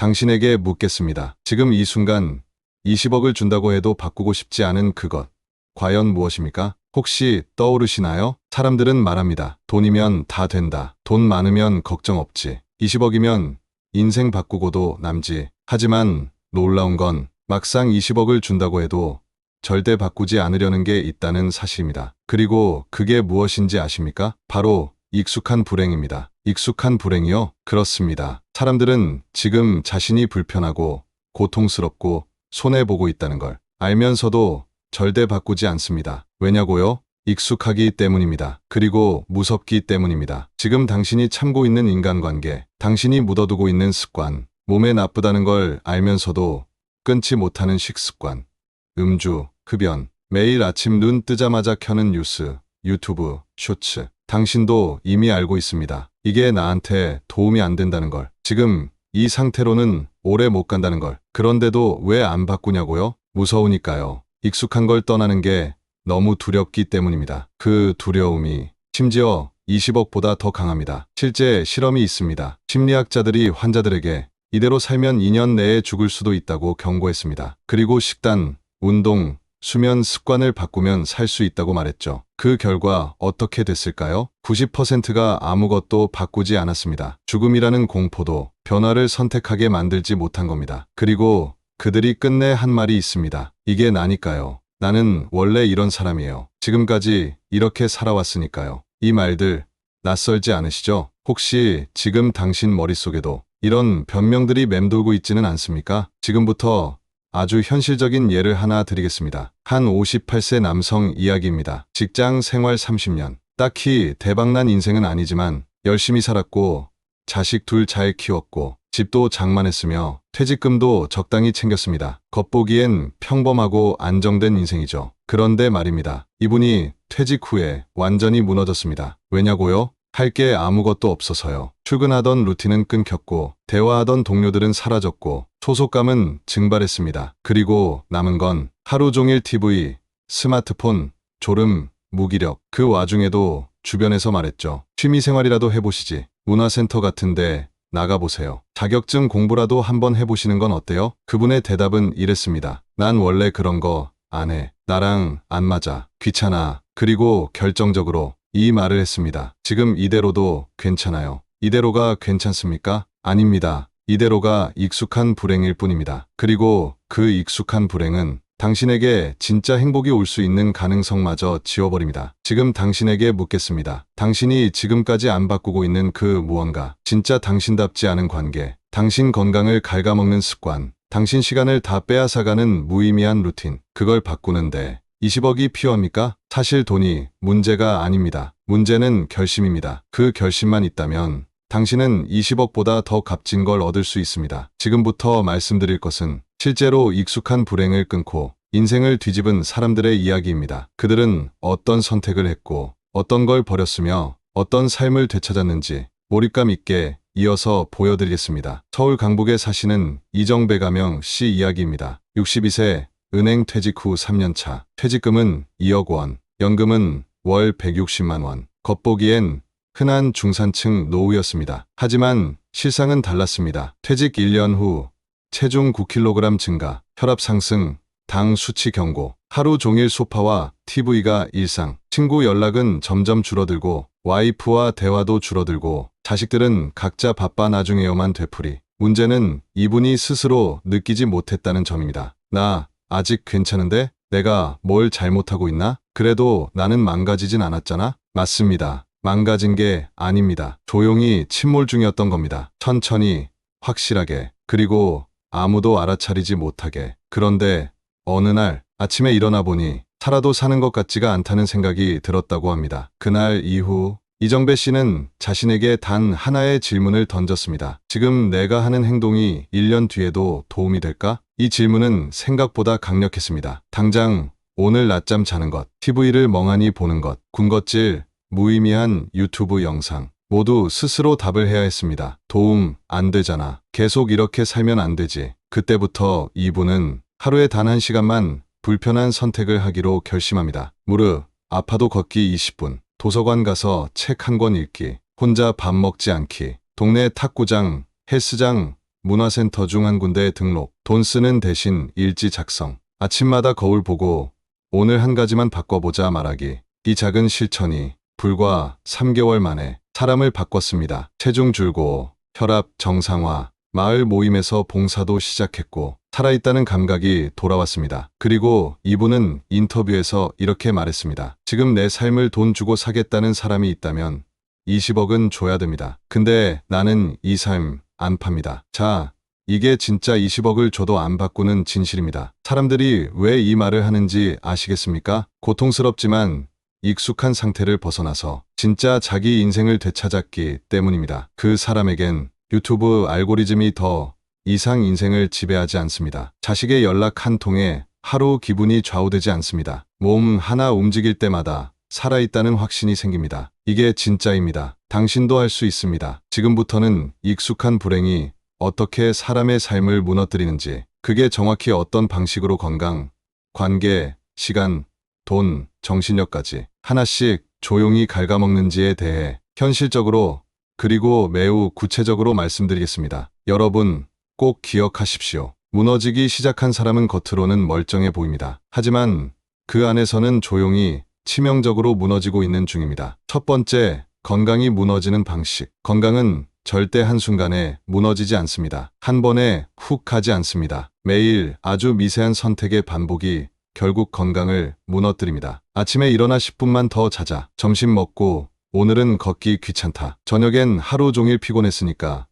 당신에게 묻겠습니다. 지금 이 순간 20억을 준다고 해도 바꾸고 싶지 않은 그것. 과연 무엇입니까? 혹시 떠오르시나요? 사람들은 말합니다. 돈이면 다 된다. 돈 많으면 걱정 없지. 20억이면 인생 바꾸고도 남지. 하지만 놀라운 건 막상 20억을 준다고 해도 절대 바꾸지 않으려는 게 있다는 사실입니다. 그리고 그게 무엇인지 아십니까? 바로 익숙한 불행입니다. 익숙한 불행이요? 그렇습니다. 사람들은 지금 자신이 불편하고 고통스럽고 손해보고 있다는 걸 알면서도 절대 바꾸지 않습니다. 왜냐고요? 익숙하기 때문입니다. 그리고 무섭기 때문입니다. 지금 당신이 참고 있는 인간관계, 당신이 묻어두고 있는 습관, 몸에 나쁘다는 걸 알면서도 끊지 못하는 식습관, 음주, 흡연, 매일 아침 눈 뜨자마자 켜는 뉴스, 유튜브, 쇼츠. 당신도 이미 알고 있습니다. 이게 나한테 도움이 안 된다는 걸. 지금 이 상태로는 오래 못 간다는 걸. 그런데도 왜 안 바꾸냐고요? 무서우니까요. 익숙한 걸 떠나는 게 너무 두렵기 때문입니다. 그 두려움이 심지어 20억보다 더 강합니다. 실제 실험이 있습니다. 심리학자들이 환자들에게 이대로 살면 2년 내에 죽을 수도 있다고 경고했습니다. 그리고 식단, 운동, 수면 습관을 바꾸면 살 수 있다고 말했죠. 그 결과 어떻게 됐을까요? 90%가 아무것도 바꾸지 않았습니다. 죽음이라는 공포도 변화를 선택하게 만들지 못한 겁니다. 그리고 그들이 끝내 한 말이 있습니다. 이게 나니까요. 나는 원래 이런 사람이에요. 지금까지 이렇게 살아왔으니까요. 이 말들 낯설지 않으시죠? 혹시 지금 당신 머릿속에도 이런 변명들이 맴돌고 있지는 않습니까? 지금부터 아주 현실적인 예를 하나 드리겠습니다. 한 58세 남성 이야기입니다. 직장 생활 30년. 딱히 대박난 인생은 아니지만 열심히 살았고 자식 둘 잘 키웠고 집도 장만했으며 퇴직금도 적당히 챙겼습니다. 겉보기엔 평범하고 안정된 인생이죠. 그런데 말입니다. 이분이 퇴직 후에 완전히 무너졌습니다. 왜냐고요? 할 게 아무것도 없어서요. 출근하던 루틴은 끊겼고 대화하던 동료들은 사라졌고 소속감은 증발했습니다. 그리고 남은 건 하루 종일 TV, 스마트폰, 졸음, 무기력. 그 와중에도 주변에서 말했죠. 취미생활이라도 해보시지. 문화센터 같은데 나가보세요. 자격증 공부라도 한번 해보시는 건 어때요? 그분의 대답은 이랬습니다. 난 원래 그런 거 안 해. 나랑 안 맞아. 귀찮아. 그리고 결정적으로 이 말을 했습니다. 지금 이대로도 괜찮아요. 이대로가 괜찮습니까? 아닙니다. 이대로가 익숙한 불행일 뿐입니다. 그리고 그 익숙한 불행은 당신에게 진짜 행복이 올 수 있는 가능성마저 지워버립니다. 지금 당신에게 묻겠습니다. 당신이 지금까지 안 바꾸고 있는 그 무언가, 진짜 당신답지 않은 관계, 당신 건강을 갉아먹는 습관, 당신 시간을 다 빼앗아가는 무의미한 루틴, 그걸 바꾸는데 20억이 필요합니까? 사실 돈이 문제가 아닙니다. 문제는 결심입니다. 그 결심만 있다면 당신은 20억보다 더 값진 걸 얻을 수 있습니다. 지금부터 말씀드릴 것은 실제로 익숙한 불행을 끊고 인생을 뒤집은 사람들의 이야기입니다. 그들은 어떤 선택을 했고 어떤 걸 버렸으며 어떤 삶을 되찾았는지 몰입감 있게 이어서 보여드리겠습니다. 서울 강북에 사시는 이정배 가명 씨 이야기입니다. 62세 은행 퇴직 후 3년차 퇴직금은 2억 원, 연금은 월 160만 원. 겉보기엔 흔한 중산층 노후였습니다. 하지만 실상은 달랐습니다. 퇴직 1년 후 체중 9kg 증가, 혈압 상승, 당 수치 경고, 하루 종일 소파와 TV가 일상, 친구 연락은 점점 줄어들고 와이프와 대화도 줄어들고 자식들은 각자 바빠 나중에요만 되풀이. 문제는 이분이 스스로 느끼지 못했다는 점입니다. 나 아직 괜찮은데? 내가 뭘 잘못하고 있나? 그래도 나는 망가지진 않았잖아? 맞습니다. 망가진 게 아닙니다. 조용히 침몰 중이었던 겁니다. 천천히, 확실하게, 그리고 아무도 알아차리지 못하게. 그런데 어느 날 아침에 일어나 보니 살아도 사는 것 같지가 않다는 생각이 들었다고 합니다. 그날 이후 이정배 씨는 자신에게 단 하나의 질문을 던졌습니다. 지금 내가 하는 행동이 1년 뒤에도 도움이 될까? 이 질문은 생각보다 강력했습니다. 당장 오늘 낮잠 자는 것, TV를 멍하니 보는 것, 군것질, 무의미한 유튜브 영상, 모두 스스로 답을 해야 했습니다. 도움 안 되잖아. 계속 이렇게 살면 안 되지. 그때부터 이분은 하루에 단 1시간만 불편한 선택을 하기로 결심합니다. 무릎 아파도 걷기 20분, 도서관 가서 책 한 권 읽기, 혼자 밥 먹지 않기, 동네 탁구장, 헬스장 문화센터 중 한 군데에 등록, 돈 쓰는 대신 일지 작성, 아침마다 거울 보고 오늘 한 가지만 바꿔보자 말하기. 이 작은 실천이 불과 3개월 만에 사람을 바꿨습니다. 체중 줄고, 혈압 정상화, 마을 모임에서 봉사도 시작했고, 살아있다는 감각이 돌아왔습니다. 그리고 이분은 인터뷰에서 이렇게 말했습니다. 지금 내 삶을 돈 주고 사겠다는 사람이 있다면 20억은 줘야 됩니다. 근데 나는 이 삶 안 팝니다. 자, 이게 진짜 20억을 줘도 안 바꾸는 진실입니다. 사람들이 왜 이 말을 하는지 아시겠습니까? 고통스럽지만 익숙한 상태를 벗어나서 진짜 자기 인생을 되찾았기 때문입니다. 그 사람에겐 유튜브 알고리즘이 더 이상 인생을 지배하지 않습니다. 자식의 연락 한 통에 하루 기분이 좌우되지 않습니다. 몸 하나 움직일 때마다 살아있다는 확신이 생깁니다. 이게 진짜입니다. 당신도 할 수 있습니다. 지금부터는 익숙한 불행이 어떻게 사람의 삶을 무너뜨리는지, 그게 정확히 어떤 방식으로 건강, 관계, 시간, 돈, 정신력까지 하나씩 조용히 갉아먹는지에 대해 현실적으로 그리고 매우 구체적으로 말씀드리겠습니다. 여러분, 꼭 기억하십시오. 무너지기 시작한 사람은 겉으로는 멀쩡해 보입니다. 하지만 그 안에서는 조용히 치명적으로 무너지고 있는 중입니다. 첫 번째, 건강이 무너지는 방식. 건강은 절대 한순간에 무너지지 않습니다. 한 번에 훅 가지 않습니다. 매일 아주 미세한 선택의 반복이 결국 건강을 무너뜨립니다. 아침에 일어나 10분만 더 자자. 점심 먹고 오늘은 걷기 귀찮다. 저녁엔 하루 종일 피곤했으니까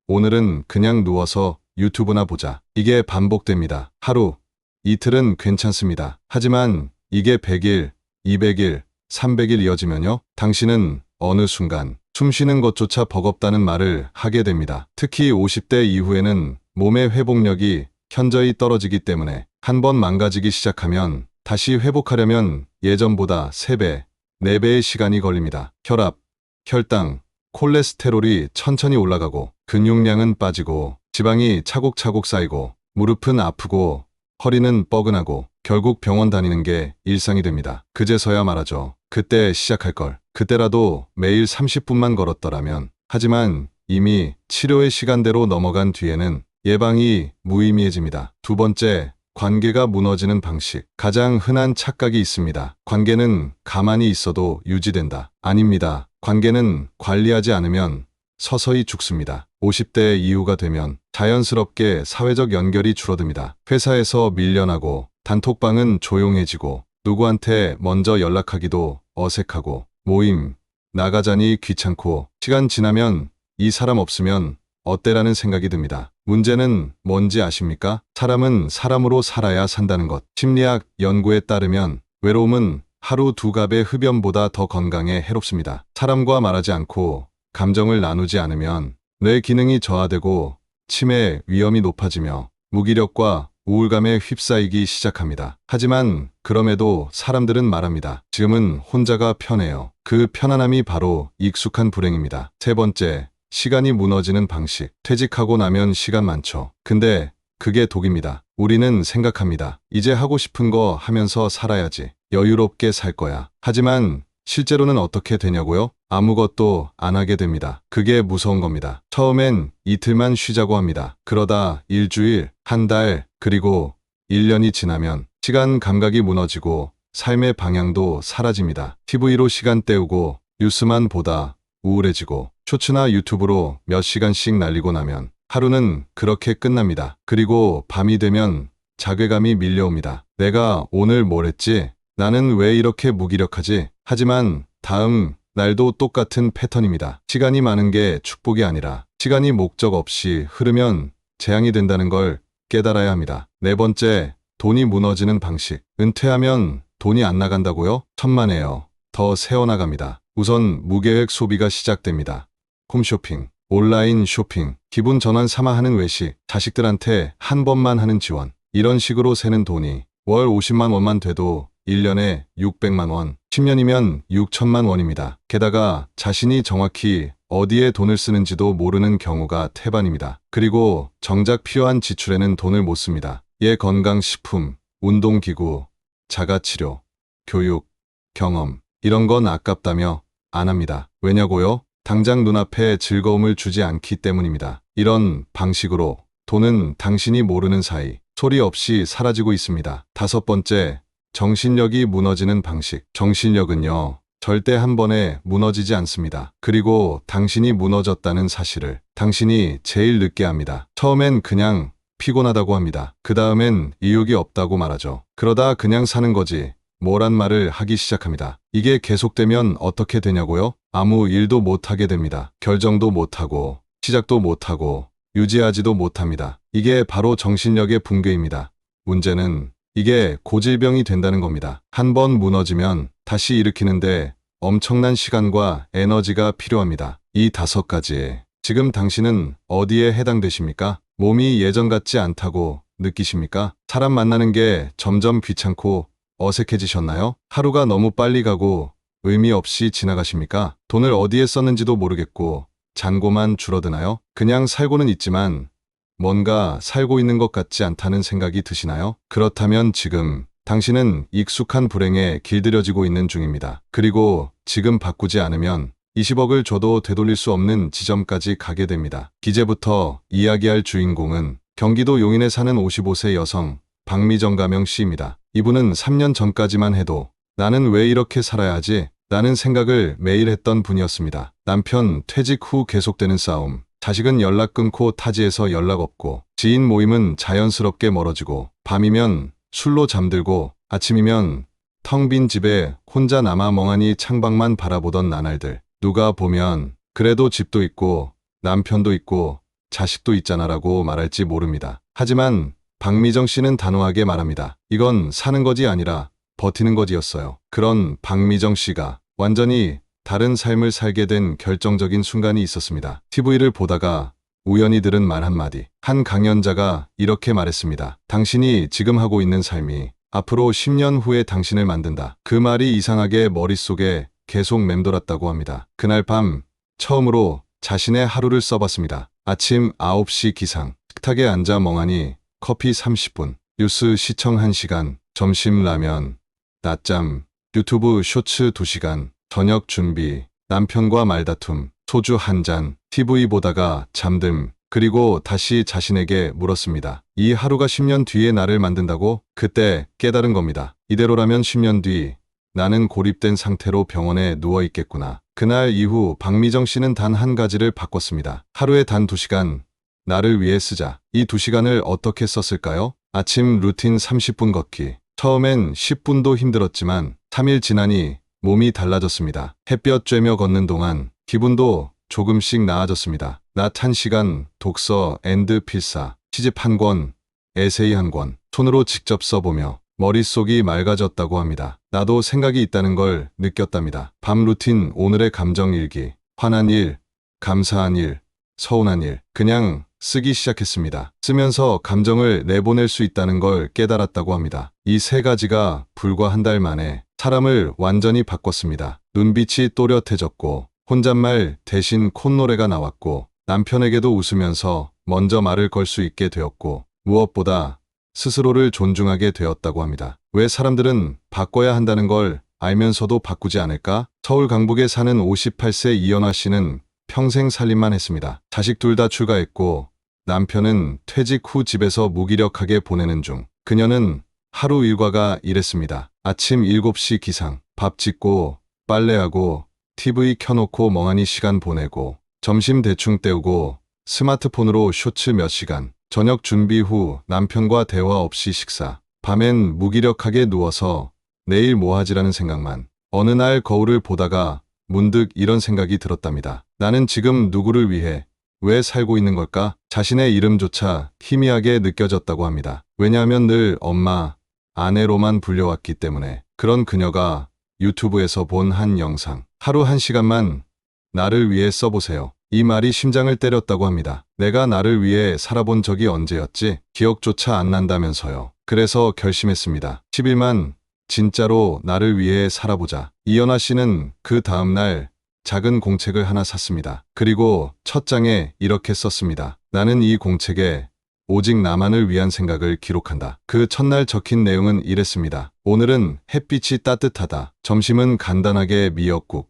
오늘은 그냥 누워서 유튜브나 보자. 이게 반복됩니다. 하루, 이틀은 괜찮습니다. 하지만 이게 100일, 200일, 300일 이어지면요. 당신은 어느 순간 숨 쉬는 것조차 버겁다는 말을 하게 됩니다. 특히 50대 이후에는 몸의 회복력이 현저히 떨어지기 때문에 한 번 망가지기 시작하면 다시 회복하려면 예전보다 3배, 4배의 시간이 걸립니다. 혈압, 혈당, 콜레스테롤이 천천히 올라가고 근육량은 빠지고 지방이 차곡차곡 쌓이고 무릎은 아프고 허리는 뻐근하고 결국 병원 다니는 게 일상이 됩니다. 그제서야 말하죠. 그때 시작할 걸. 그때라도 매일 30분만 걸었더라면. 하지만 이미 치료의 시간대로 넘어간 뒤에는 예방이 무의미해집니다. 두 번째, 관계가 무너지는 방식. 가장 흔한 착각이 있습니다. 관계는 가만히 있어도 유지된다. 아닙니다. 관계는 관리하지 않으면 서서히 죽습니다. 50대 이후가 되면 자연스럽게 사회적 연결이 줄어듭니다. 회사에서 밀려나고 단톡방은 조용해지고 누구한테 먼저 연락하기도 어색하고 모임 나가자니 귀찮고 시간 지나면 이 사람 없으면 어때라는 생각이 듭니다. 문제는 뭔지 아십니까? 사람은 사람으로 살아야 산다는 것. 심리학 연구에 따르면 외로움은 하루 2갑의 흡연보다 더 건강에 해롭습니다. 사람과 말하지 않고 감정을 나누지 않으면 뇌 기능이 저하되고 치매 위험이 높아지며 무기력과 우울감에 휩싸이기 시작합니다. 하지만 그럼에도 사람들은 말합니다. 지금은 혼자가 편해요. 그 편안함이 바로 익숙한 불행입니다. 세 번째, 시간이 무너지는 방식. 퇴직하고 나면 시간 많죠. 근데 그게 독입니다. 우리는 생각합니다. 이제 하고 싶은 거 하면서 살아야지. 여유롭게 살 거야. 하지만 실제로는 어떻게 되냐고요? 아무것도 안 하게 됩니다. 그게 무서운 겁니다. 처음엔 이틀만 쉬자고 합니다. 그러다 일주일, 한 달, 그리고 1년이 지나면 시간 감각이 무너지고 삶의 방향도 사라집니다. TV로 시간 때우고 뉴스만 보다 우울해지고 쇼츠나 유튜브로 몇 시간씩 날리고 나면 하루는 그렇게 끝납니다. 그리고 밤이 되면 자괴감이 밀려옵니다. 내가 오늘 뭘 했지? 나는 왜 이렇게 무기력하지? 하지만 다음 날도 똑같은 패턴입니다. 시간이 많은 게 축복이 아니라 시간이 목적 없이 흐르면 재앙이 된다는 걸 깨달아야 합니다. 네 번째, 돈이 무너지는 방식. 은퇴하면 돈이 안 나간다고요? 천만에요. 더 새어나갑니다. 우선 무계획 소비가 시작됩니다. 홈쇼핑, 온라인 쇼핑, 기분 전환 삼아 하는 외식, 자식들한테 한 번만 하는 지원. 이런 식으로 새는 돈이 월 50만 원만 돼도 1년에 600만 원, 10년이면 6천만 원입니다. 게다가 자신이 정확히 어디에 돈을 쓰는지도 모르는 경우가 태반입니다. 그리고 정작 필요한 지출에는 돈을 못 씁니다. 건강식품, 운동기구, 자가치료, 교육, 경험 이런 건 아깝다며 안 합니다. 왜냐고요? 당장 눈앞에 즐거움을 주지 않기 때문입니다. 이런 방식으로 돈은 당신이 모르는 사이 소리 없이 사라지고 있습니다. 다섯 번째, 정신력이 무너지는 방식. 정신력은요, 절대 한 번에 무너지지 않습니다. 그리고 당신이 무너졌다는 사실을 당신이 제일 늦게 합니다. 처음엔 그냥 피곤하다고 합니다. 그 다음엔 의욕이 없다고 말하죠. 그러다 그냥 사는 거지 뭐란 말을 하기 시작합니다. 이게 계속되면 어떻게 되냐고요? 아무 일도 못하게 됩니다. 결정도 못하고 시작도 못하고 유지하지도 못합니다. 이게 바로 정신력의 붕괴입니다. 문제는 이게 고질병이 된다는 겁니다. 한 번 무너지면 다시 일으키는데 엄청난 시간과 에너지가 필요합니다. 이 다섯 가지. 지금 당신은 어디에 해당되십니까? 몸이 예전 같지 않다고 느끼십니까? 사람 만나는 게 점점 귀찮고 어색해지셨나요? 하루가 너무 빨리 가고 의미 없이 지나가십니까? 돈을 어디에 썼는지도 모르겠고 잔고만 줄어드나요? 그냥 살고는 있지만 뭔가 살고 있는 것 같지 않다는 생각이 드시나요? 그렇다면 지금 당신은 익숙한 불행에 길들여지고 있는 중입니다. 그리고 지금 바꾸지 않으면 20억을 줘도 되돌릴 수 없는 지점까지 가게 됩니다. 기재부터 이야기할 주인공은 경기도 용인에 사는 55세 여성 박미정 가명 씨입니다. 이분은 3년 전까지만 해도 나는 왜 이렇게 살아야 하지? 라는 생각을 매일 했던 분이었습니다. 남편 퇴직 후 계속되는 싸움, 자식은 연락 끊고 타지에서 연락 없고, 지인 모임은 자연스럽게 멀어지고, 밤이면 술로 잠들고, 아침이면 텅 빈 집에 혼자 남아 멍하니 창밖만 바라보던 나날들. 누가 보면 그래도 집도 있고 남편도 있고 자식도 있잖아라고 말할지 모릅니다. 하지만 박미정 씨는 단호하게 말합니다. 이건 사는 것이 아니라 버티는 것이었어요. 그런 박미정 씨가 완전히 다른 삶을 살게 된 결정적인 순간이 있었습니다. TV를 보다가 우연히 들은 말 한마디. 한 강연자가 이렇게 말했습니다. 당신이 지금 하고 있는 삶이 앞으로 10년 후에 당신을 만든다. 그 말이 이상하게 머릿속에 계속 맴돌았다고 합니다. 그날 밤 처음으로 자신의 하루를 써봤습니다. 아침 9시 기상, 식탁에 앉아 멍하니 커피 30분, 뉴스 시청 1시간, 점심 라면, 낮잠, 유튜브 쇼츠 2시간, 저녁 준비, 남편과 말다툼, 소주 1잔, TV 보다가 잠듦, 그리고 다시 자신에게 물었습니다. 이 하루가 10년 뒤에 나를 만든다고? 그때 깨달은 겁니다. 이대로라면 10년 뒤 나는 고립된 상태로 병원에 누워 있겠구나. 그날 이후 박미정 씨는 단 한 가지를 바꿨습니다. 하루에 단 2시간 나를 위해 쓰자. 이 2시간을 어떻게 썼을까요? 아침 루틴 30분 걷기. 처음엔 10분도 힘들었지만 3일 지나니 몸이 달라졌습니다. 햇볕 쬐며 걷는 동안 기분도 조금씩 나아졌습니다. 낮 1시간 독서 앤드 필사, 시집 1권, 에세이 1권, 손으로 직접 써보며 머릿속이 맑아졌다고 합니다. 나도 생각이 있다는 걸 느꼈답니다. 밤 루틴 오늘의 감정 일기. 화난 일, 감사한 일, 서운한 일. 그냥 쓰기 시작했습니다. 쓰면서 감정을 내보낼 수 있다는 걸 깨달았다고 합니다. 이 세 가지가 불과 한 달 만에 사람을 완전히 바꿨습니다. 눈빛이 또렷해졌고 혼잣말 대신 콧노래가 나왔고 남편에게도 웃으면서 먼저 말을 걸 수 있게 되었고 무엇보다 스스로를 존중하게 되었다고 합니다. 왜 사람들은 바꿔야 한다는 걸 알면서도 바꾸지 않을까? 서울 강북에 사는 58세 이연화 씨는 평생 살림만 했습니다. 자식 둘 다 출가했고 남편은 퇴직 후 집에서 무기력하게 보내는 중. 그녀는 하루 일과가 이랬습니다. 아침 7시 기상, 밥 짓고 빨래하고 TV 켜놓고 멍하니 시간 보내고 점심 대충 때우고 스마트폰으로 쇼츠 몇 시간, 저녁 준비 후 남편과 대화 없이 식사, 밤엔 무기력하게 누워서 내일 뭐 하지라는 생각만. 어느 날 거울을 보다가 문득 이런 생각이 들었답니다. 나는 지금 누구를 위해 왜 살고 있는 걸까? 자신의 이름조차 희미하게 느껴졌다고 합니다. 왜냐하면 늘 엄마, 아내로만 불려왔기 때문에. 그런 그녀가 유튜브에서 본 한 영상. 하루 1시간만 나를 위해 써보세요. 이 말이 심장을 때렸다고 합니다. 내가 나를 위해 살아본 적이 언제였지? 기억조차 안 난다면서요. 그래서 결심했습니다. 10일만 진짜로 나를 위해 살아보자. 이연아 씨는 그 다음날 작은 공책을 하나 샀습니다. 그리고 첫 장에 이렇게 썼습니다. 나는 이 공책에 오직 나만을 위한 생각을 기록한다. 그 첫날 적힌 내용은 이랬습니다. 오늘은 햇빛이 따뜻하다. 점심은 간단하게 미역국.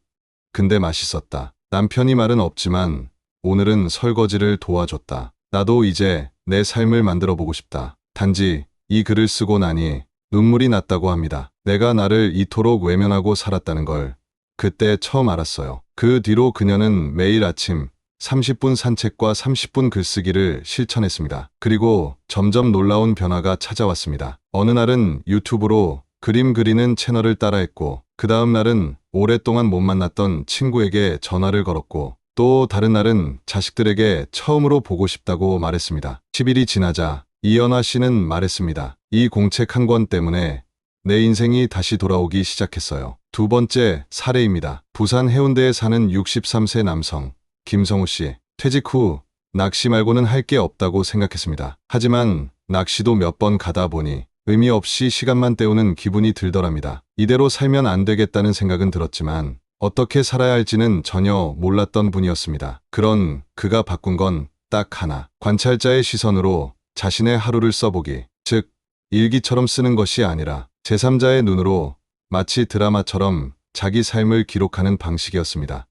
근데 맛있었다. 남편이 말은 없지만 오늘은 설거지를 도와줬다. 나도 이제 내 삶을 만들어 보고 싶다. 단지 이 글을 쓰고 나니 눈물이 났다고 합니다. 내가 나를 이토록 외면하고 살았다는 걸 그때 처음 알았어요. 그 뒤로 그녀는 매일 아침 30분 산책과 30분 글쓰기를 실천했습니다. 그리고 점점 놀라운 변화가 찾아왔습니다. 어느 날은 유튜브로 그림 그리는 채널을 따라했고, 그 다음 날은 오랫동안 못 만났던 친구에게 전화를 걸었고, 또 다른 날은 자식들에게 처음으로 보고 싶다고 말했습니다. 10일이 지나자 이연화 씨는 말했습니다. 이 공책 한 권 때문에 내 인생이 다시 돌아오기 시작했어요. 두 번째 사례입니다. 부산 해운대에 사는 63세 남성 김성우 씨. 퇴직 후 낚시 말고는 할 게 없다고 생각했습니다. 하지만 낚시도 몇 번 가다 보니 의미 없이 시간만 때우는 기분이 들더랍니다. 이대로 살면 안 되겠다는 생각은 들었지만 어떻게 살아야 할지는 전혀 몰랐던 분이었습니다. 그런 그가 바꾼 건 딱 하나. 관찰자의 시선으로 자신의 하루를 써보기. 즉, 일기처럼 쓰는 것이 아니라 제3자의 눈으로 마치 드라마처럼 자기 삶을 기록하는 방식이었습니다.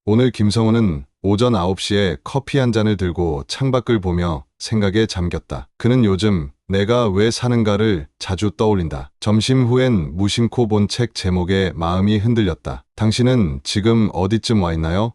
오늘 김성우는 오전 9시에 커피 한 잔을 들고 창밖을 보며 생각에 잠겼다. 그는 요즘 내가 왜 사는가를 자주 떠올린다. 점심 후엔 무심코 본 책 제목에 마음이 흔들렸다. 당신은 지금 어디쯤 와 있나요?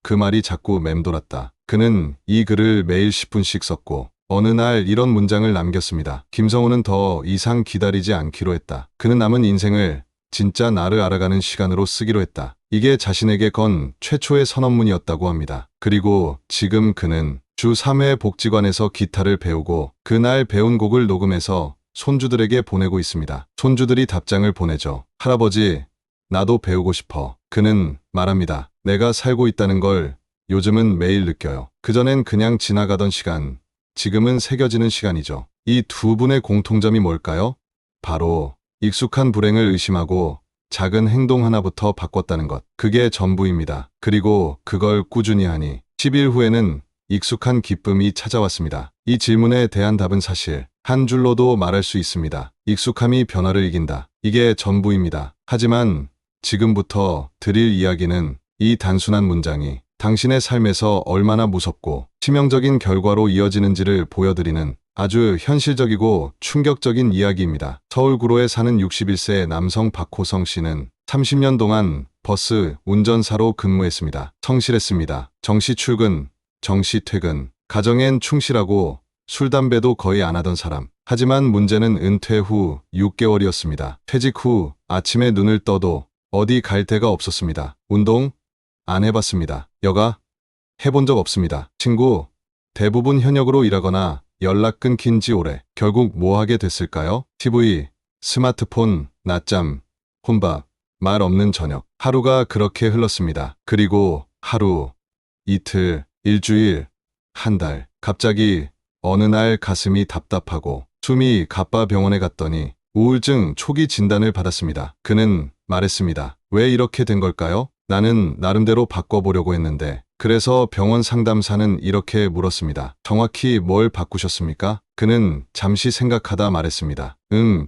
그 말이 자꾸 맴돌았다. 그는 이 글을 매일 10분씩 썼고 어느 날 이런 문장을 남겼습니다. 김성우는 더 이상 기다리지 않기로 했다. 그는 남은 인생을 진짜 나를 알아가는 시간으로 쓰기로 했다. 이게 자신에게 건 최초의 선언문이었다고 합니다. 그리고 지금 그는 주 3회 복지관에서 기타를 배우고 그날 배운 곡을 녹음해서 손주들에게 보내고 있습니다. 손주들이 답장을 보내죠. 할아버지, 나도 배우고 싶어. 그는 말합니다. 내가 살고 있다는 걸 요즘은 매일 느껴요. 그전엔 그냥 지나가던 시간, 지금은 새겨지는 시간이죠. 이 두 분의 공통점이 뭘까요? 바로 익숙한 불행을 의심하고 작은 행동 하나부터 바꿨다는 것. 그게 전부입니다. 그리고 그걸 꾸준히 하니 10일 후에는 익숙한 기쁨이 찾아왔습니다. 이 질문에 대한 답은 사실 한 줄로도 말할 수 있습니다. 익숙함이 변화를 이긴다. 이게 전부입니다. 하지만 지금부터 드릴 이야기는 이 단순한 문장이 당신의 삶에서 얼마나 무섭고 치명적인 결과로 이어지는지를 보여드리는 아주 현실적이고 충격적인 이야기입니다. 서울 구로에 사는 61세 남성 박호성 씨는 30년 동안 버스 운전사로 근무했습니다. 성실했습니다. 정시 출근, 정시 퇴근, 가정엔 충실하고 술, 담배도 거의 안 하던 사람. 하지만 문제는 은퇴 후 6개월이었습니다. 퇴직 후 아침에 눈을 떠도 어디 갈 데가 없었습니다. 운동? 안 해봤습니다. 여가? 해본 적 없습니다. 친구? 대부분 현역으로 일하거나 연락 끊긴 지 오래. 결국 뭐 하게 됐을까요? TV, 스마트폰, 낮잠, 혼밥, 말 없는 저녁. 하루가 그렇게 흘렀습니다. 그리고 하루, 이틀, 일주일, 한 달. 갑자기 어느 날 가슴이 답답하고 숨이 가빠 병원에 갔더니 우울증 초기 진단을 받았습니다. 그는 말했습니다. 왜 이렇게 된 걸까요? 나는 나름대로 바꿔보려고 했는데. 그래서 병원 상담사는 이렇게 물었습니다. 정확히 뭘 바꾸셨습니까? 그는 잠시 생각하다 말했습니다.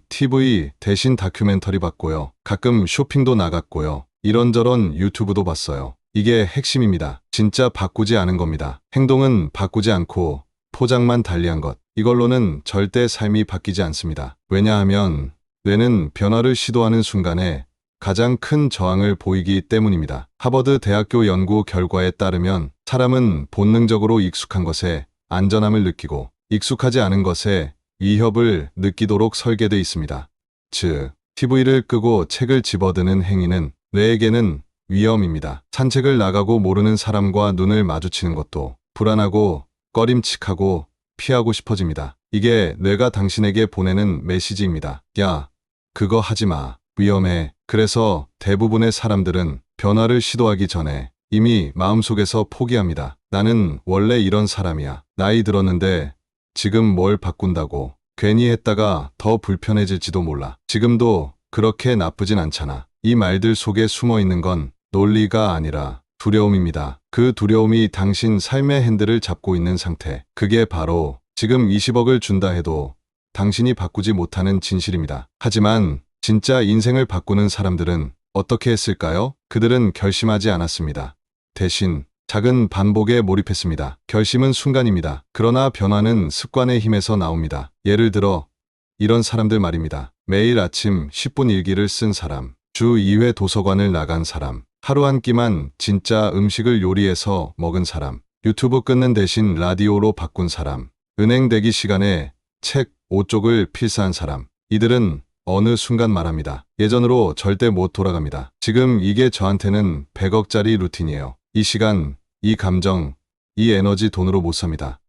TV 대신 다큐멘터리 봤고요. 가끔 쇼핑도 나갔고요. 이런저런 유튜브도 봤어요. 이게 핵심입니다. 진짜 바꾸지 않은 겁니다. 행동은 바꾸지 않고 포장만 달리한 것. 이걸로는 절대 삶이 바뀌지 않습니다. 왜냐하면 뇌는 변화를 시도하는 순간에 가장 큰 저항을 보이기 때문입니다. 하버드 대학교 연구 결과에 따르면 사람은 본능적으로 익숙한 것에 안전함을 느끼고 익숙하지 않은 것에 위협을 느끼도록 설계되어 있습니다. 즉, TV를 끄고 책을 집어드는 행위는 뇌에게는 위험입니다. 산책을 나가고 모르는 사람과 눈을 마주치는 것도 불안하고 꺼림칙하고 피하고 싶어집니다. 이게 뇌가 당신에게 보내는 메시지입니다. 야, 그거 하지 마. 위험해. 그래서 대부분의 사람들은 변화를 시도하기 전에 이미 마음속에서 포기합니다. 나는 원래 이런 사람이야. 나이 들었는데 지금 뭘 바꾼다고. 괜히 했다가 더 불편해질지도 몰라. 지금도 그렇게 나쁘진 않잖아. 이 말들 속에 숨어 있는 건 논리가 아니라 두려움입니다. 그 두려움이 당신 삶의 핸들을 잡고 있는 상태. 그게 바로 지금 20억을 준다 해도 당신이 바꾸지 못하는 진실입니다. 하지만 진짜 인생을 바꾸는 사람들은 어떻게 했을까요? 그들은 결심하지 않았습니다. 대신 작은 반복에 몰입했습니다. 결심은 순간입니다. 그러나 변화는 습관의 힘에서 나옵니다. 예를 들어 이런 사람들 말입니다. 매일 아침 10분 일기를 쓴 사람, 주 2회 도서관을 나간 사람, 하루 한 끼만 진짜 음식을 요리해서 먹은 사람, 유튜브 끊는 대신 라디오로 바꾼 사람, 은행 대기 시간에 책 5쪽을 필사한 사람. 이들은 어느 순간 말합니다. 예전으로 절대 못 돌아갑니다. 지금 이게 저한테는 100억짜리 루틴이에요. 이 시간, 이 감정, 이 에너지 돈으로 못 삽니다.